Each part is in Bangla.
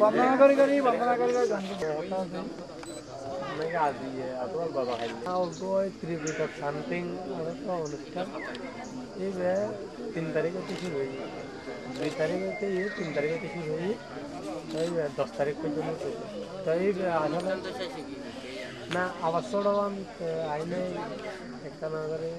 বন্দনা করি বন্দনা করি সামথিং অনুষ্ঠান এই 3 তারিখে শুরু হয়ে 2 তারিখে 3 তারিখে শুরু হয়ে এই 10 তারিখ পর্যন্ত তাই আসলে না আবার ছোটবান আইনে একটা না করে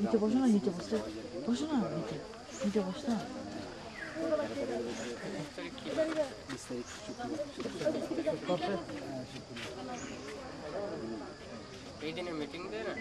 নিচে বসো না নিচে বসতে বসো না নিচে বসো না এই দিনে মিটিং দেয় না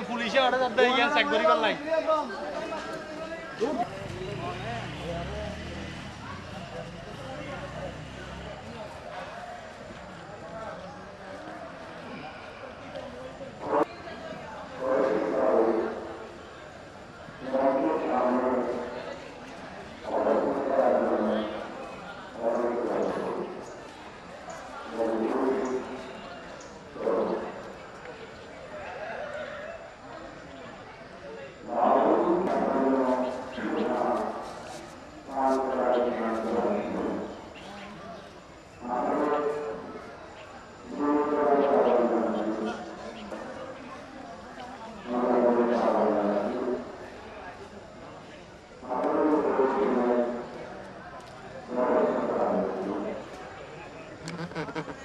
পুলিশে অর্ডার দিতে গিয়ে চেক করিবার লাই যারা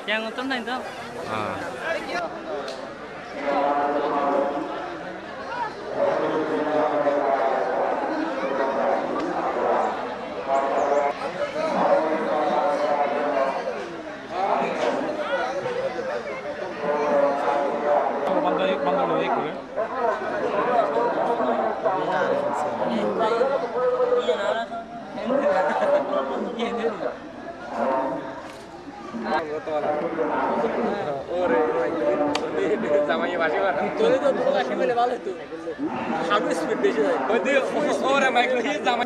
Yang nonton nah itu. Namanya masih mana? Tuh itu masih mana balik tuh? Habis berbeda. Oh dia orang Michael Hill zaman.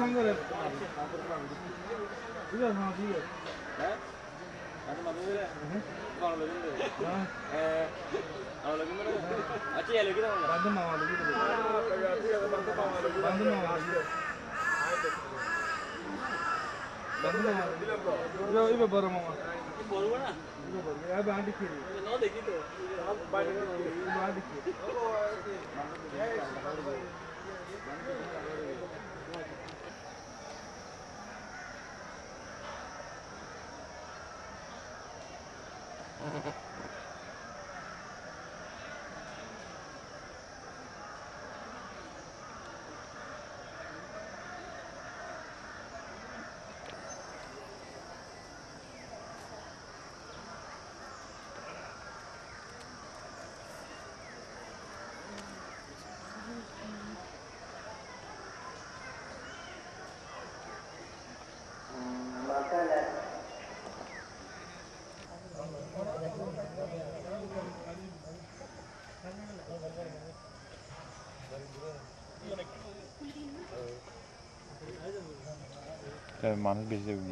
মানুষ বেশি যাবে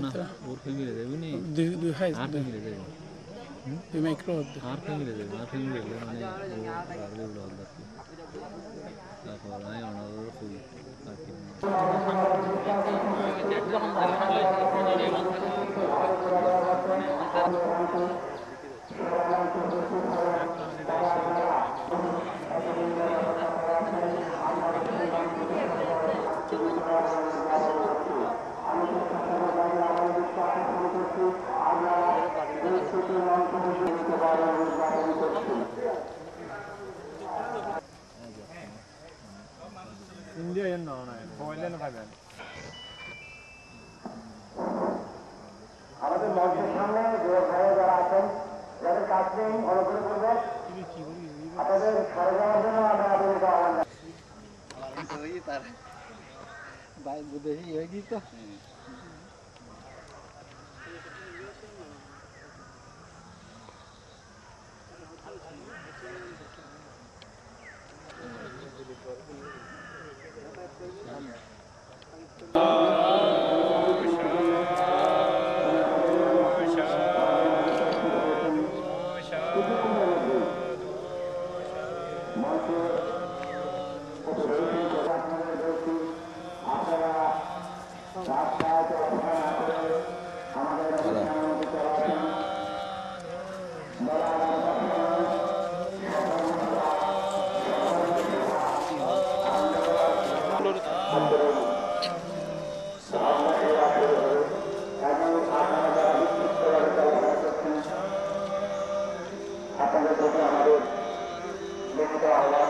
না ওর ফ্যামিলি যাবে নি দুই হাই আর ফ্যামিলি যাবে দুই মাইক্রো আর ফ্যামিলি যাবে আর ফ্যামিলি গেলে মানে ও আর বেগুলো আলাদা তারপর আমি ওনার খুবই আর কি ইন্ডিয়া এর নয় মোবাইলে না পাবেন আমাদের মঞ্চের সামনে যে ভাইরা যারা আছেন যাদের কাজ নেই অনুগ্রহ করবেন আপনাদের সরে যাওয়ার জন্য আমরা আপনাদেরকে আহ্বান আহ্বান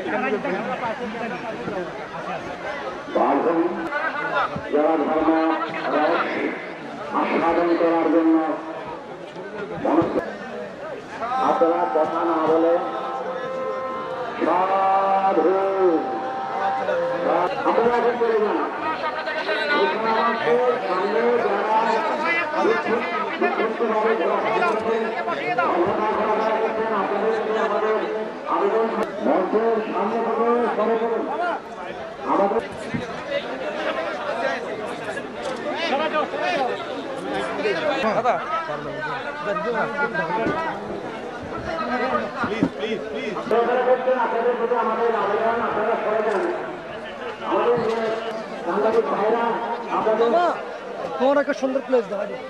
আপনারা যারা ধর্ম আস্বাদন করার জন্য আপনারা কথা না বলে সাধু আপনারা এখন চলে যান। সামনে মঞ্চের সামনে থেকে সরে পড়ুন। আমাদের আপনাদের প্রতি আমাদের আবেদন, আপনারা সরে যান। আমাদের সাংবাদিক ভাইরা আপনাদের তোমার একটা সুন্দর প্লেস দেখা যায়।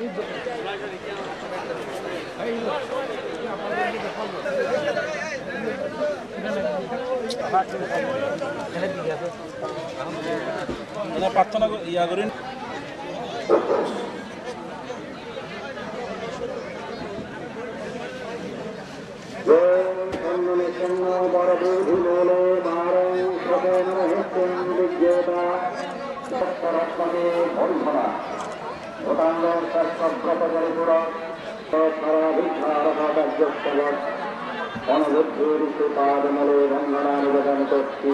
প্রার্থনা ইয়া করেন অনুবুদ্ধির সুপাদমলে বন্দনা নিবেদন করছি।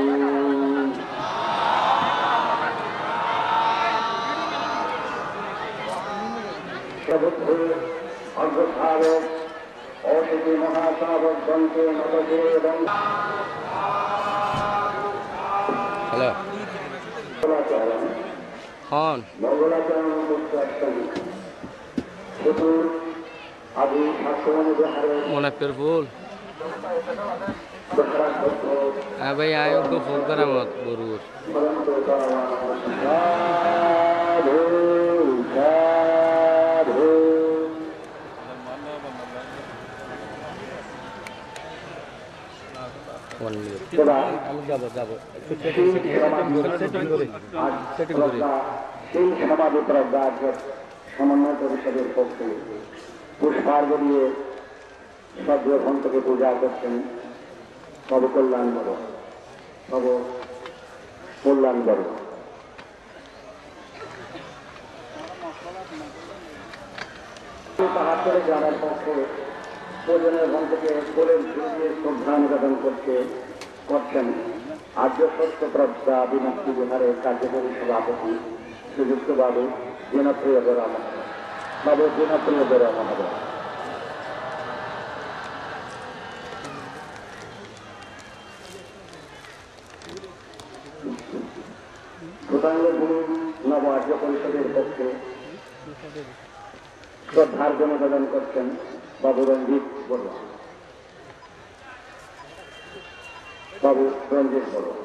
অগ্রসাধক অতিথি মহাসাবকগণকে নতকে এবং মঙ্গলাচরণ মুক্তাষ্টমী চতুর আদি শাসন বিহারে মোনাফের ফুল দোসরা তথ্য হ্যাঁ ভাই আয় তো ফুল করা মত বরুর সাধু সাধু সমাধি প্রজ্ঞা সমন্বয় পরিষদের পক্ষে পুষ্পার্ঘ দিয়ে সদ্গ্রহণ থেকে পূজা করছেন সবকল্যাণ বড় সব কল্যাণ বড়। পাহাড়তলে গ্রামের পক্ষে প্রয়োজনের ঘন থেকে কোলের দিয়ে শ্রদ্ধা নিবেদন করছেন আর্য সত্য প্রজ্ঞা বিমুক্তি বিহারের কার্যকরী সভাপতি শ্রীযুক্ত বাবু জনপ্রিয় বেরা মহোদয়। বাবু জনপ্রিয় বেরা মহোদয়। ভূতাঙ্গভূমি নব আর্য পরিষদের পক্ষে শ্রদ্ধার্ঘ নিবেদন করছেন বাবু রঞ্জিত বড়ুয়া। বাবু রঞ্জিত বড়ুয়া।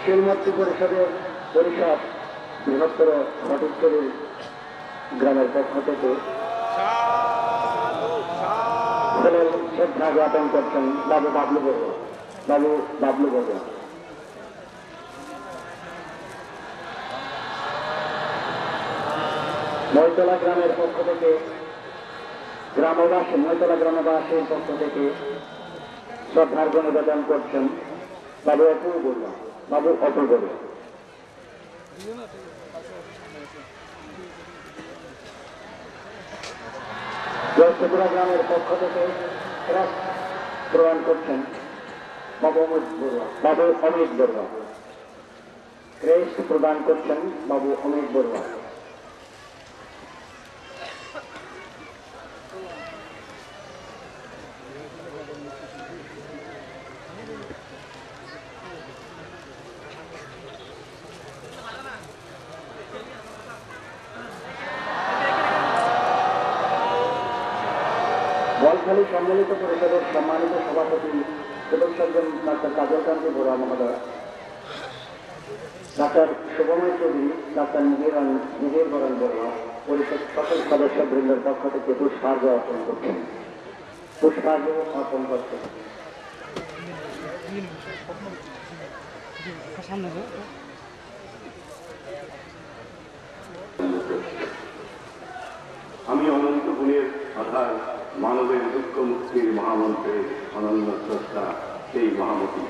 শিলমূর্তি পরিষদের পরিষদ বৃহত্তর ঘটেশ্বরী গ্রামের পক্ষ থেকে শ্রদ্ধা জ্ঞাপন করছেন বাবু বাবলু বড়ুয়া। বাবু বাবলু বড়ুয়া। মৈতলা গ্রামের পক্ষ থেকে মৈতলা গ্রামবাসীর পক্ষ থেকে শ্রদ্ধার্ঘ নিবেদন করছেন বাবু অপু বড়ুয়া। বাবু অপু বড়ুয়া। ত্রিপুরা গ্রামের পক্ষ থেকে প্রদান করছেন বাবু অমিত বড়ুয়া। বাবু অমিত বড়ুয়া। ক্রেস্ট প্রদান করছেন বাবু অমিত বড়ুয়া। বলখালী সম্মিলিত পরিষদের সম্মানিত সভাপতি সদস্যজন ডাক্তার কাজলকান্তি বড়ুয়া মহোদয়, ডাক্তার শুভময় চৌধুরী, ডাক্তার নিজের বরণ বড়ুয়া পরিষদ সকল সদস্যবৃন্দের পক্ষ থেকে পুষ্পার্ঘ অর্পণ করছেন। পুষ্পার্ঘ অর্পণ করছেন। গুণের আধার, মানবের দুঃখ মুক্তির মহামন্ত্রে অনন্য শ্রদ্ধা সেই মহামতি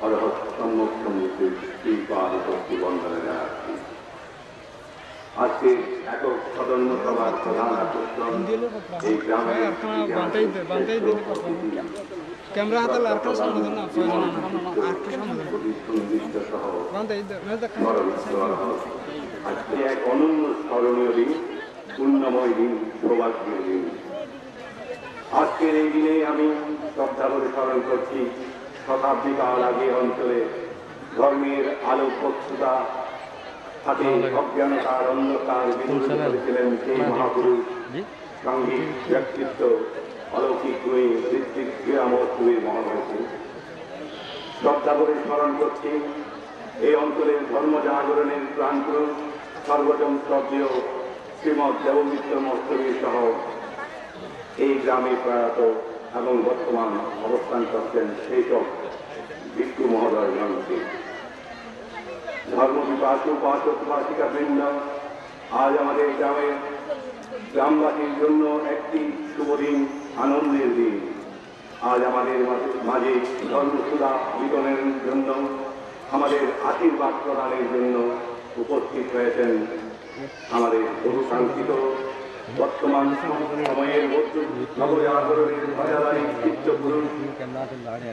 অরহৎ সম্মুখ সম্মুখের শ্রীপাদ ভক্তি বন্দনা জানাচ্ছি। আজকে একক সদন্য সভার প্রধান আকর্ষণ এই গ্রামের ক্যামেরা হাতে লার্কার সামনে না আজকে এক অনন্য স্মরণীয় দিন, পুণ্যময় দিন, সৌভাগ্যের দিন। আজকের এই দিনে আমি শ্রদ্ধা করে স্মরণ করছি শতাব্দী কাল আগে অঞ্চলে ধর্মের আলো বক্তৃতা হাতে অজ্ঞানতার অন্ধকার বিদূর করেছিলেন সেই মহাপুরুষ, সাংঘিক ব্যক্তিত্ব, অলৌকিক গুণী ঋত্বিক ক্রীড়ামোৎসবের মহামতি। শ্রদ্ধা করে স্মরণ করছি এই অঞ্চলের ধর্ম জাগরণের প্রাণপুরুষ সর্বজন শ্রদ্ধেয় শ্রীমৎ দেবমিত্র মস্তবী সহ এই গ্রামে প্রয়াত এবং বর্তমান অবস্থান করছেন সেই সব ভিক্ষু মহোদয় গ্রন্থে। ধর্ম বিপাসু উপাসক উপাসিকা বৃন্দ, আজ আমাদের গ্রামবাসীর জন্য একটি শুভ দিন, আনন্দের দিন। আজ আমাদের মাঝে ধর্মসুধা বিতরণের জন্য, আমাদের আশীর্বাদ প্রদানের জন্য উপস্থিত হয়েছেন আমাদের বহুকাঙ্ক্ষিত বর্তমান সময়ের নবজাগরণের ধ্বজাধারী চিত্তপুরুষ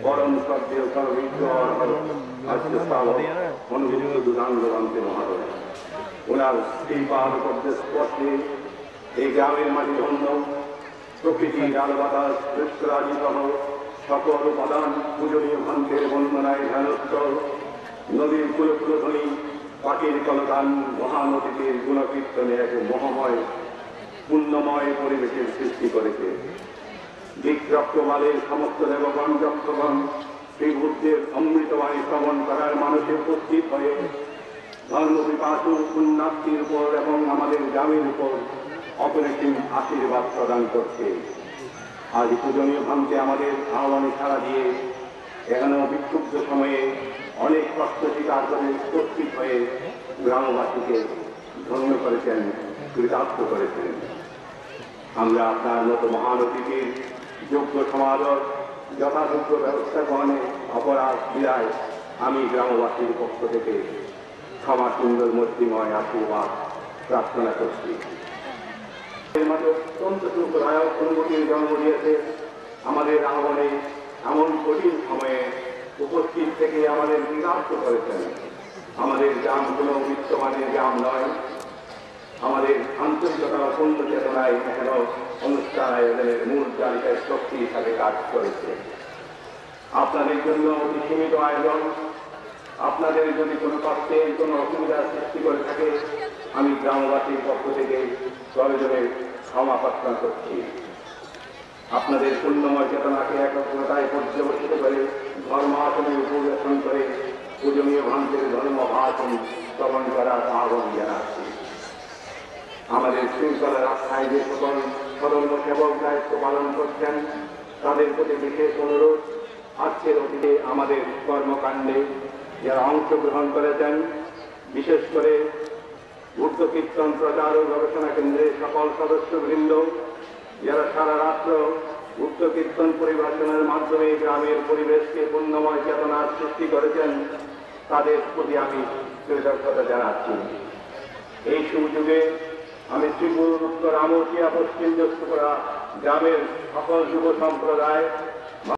পরম শ্রদ্ধেয় সর্ববিজ্ঞ অনুভূত দুরাঙ্গরান্তে মহাদয়। ওনার শ্রীপাদ পদ্মে স্পর্শে এই গ্রামের মাঝে ধন্য প্রকৃতি, ডাল বাতাস, বৃক্ষরাজি সহ সকল উপাদান পূজনীয় ভান্তের বন্দনায় ধ্যানস্থ, নদীর কুলকুলধ্বনি, পাখির কলতান, মহানদীদের গুণকীর্তনে এক মহাময় পুণ্যময় পরিবেশের সৃষ্টি করেছে। দিক্রক্তমালের সমস্ত দেবগণ যক্ষগণ শ্রী বুদ্ধের অমৃতবাণী শ্রবণ করার মানুষে উপস্থিত হয়ে ধর্ম বিপাসু পুণ্যার্থীর উপর এবং আমাদের গ্রামের উপর অপরিসীম আশীর্বাদ প্রদান করছে। আজ পূজনীয় ভান্তে আমাদের আহ্বানে সাড়া দিয়ে এখানেও বিক্ষুব্ধ সময়ে অনেক কষ্ট স্বীকার করে উপস্থিত হয়ে গ্রামবাসীকে ধন্য করেছেন, কৃতার্থ করেছেন। আমরা আপনার মতো মহান অতিথির যোগ্য সমাদর, যথাযোগ্য ব্যবস্থাপনে অপরাধ বিদায় আমি গ্রামবাসীর পক্ষ থেকে ক্ষমা সুন্দর মূর্তিময় আশীর্বাদ প্রার্থনা করছি। এর মাঝে অত্যন্ত সুখদায়ক অনুভূতির জন্ম দিয়েছে আমাদের আহ্বানে এমন কঠিন সময়ে উপস্থিত থেকে আমাদের কৃতার্থ করেছেন। আমাদের গ্রাম কোনো বিত্তমানের গ্রাম নয়, আমাদের আন্তরিকতা অপূর্ণ চেতনায় এখনো অনুষ্ঠান আয়োজনের মূল তালিকায় শক্তি হিসাবে কাজ করেছে। আপনাদের জন্য অতি সীমিত আয়োজন, আপনাদের যদি কোনো কষ্টে কোনো অসুবিধার সৃষ্টি করে থাকে আমি গ্রামবাসীর পক্ষ থেকে প্রয়োজনে ক্ষমা প্রার্থনা করছি। আপনাদের পুণ্যময় চেতনাকে একত্রতায় পর্যবেক্ষিত করে ধর্মাসনে উপবেশন করে পূজনীয় ভান্তের ধর্ম ভাষণ শ্রবণ করার আহ্বান জানাচ্ছি। আমাদের শৃঙ্খলা রক্ষায় যে সকল সদন্য সেবক দায়িত্ব পালন করছেন তাদের প্রতি বিশেষ অনুরোধ, আজকের অতীতে আমাদের কর্মকাণ্ডে যারা অংশগ্রহণ করেছেন, বিশেষ করে বুদ্ধ কীর্তন প্রচার ও গবেষণা কেন্দ্রের সকল সদস্যবৃন্দ যারা সারা রাত্র বুদ্ধ কীর্তন পরিবেশনের মাধ্যমে গ্রামের পরিবেশকে পুণ্যময় চেতনার সৃষ্টি করেছেন, তাদের প্রতি আমি কৃতজ্ঞতা জানাচ্ছি। এই সুযোগে আমি ত্রিপুর, উত্তর আমচিয়া, পশ্চিম দক্ষিণপুরা গ্রামের সকল যুব সম্প্রদায়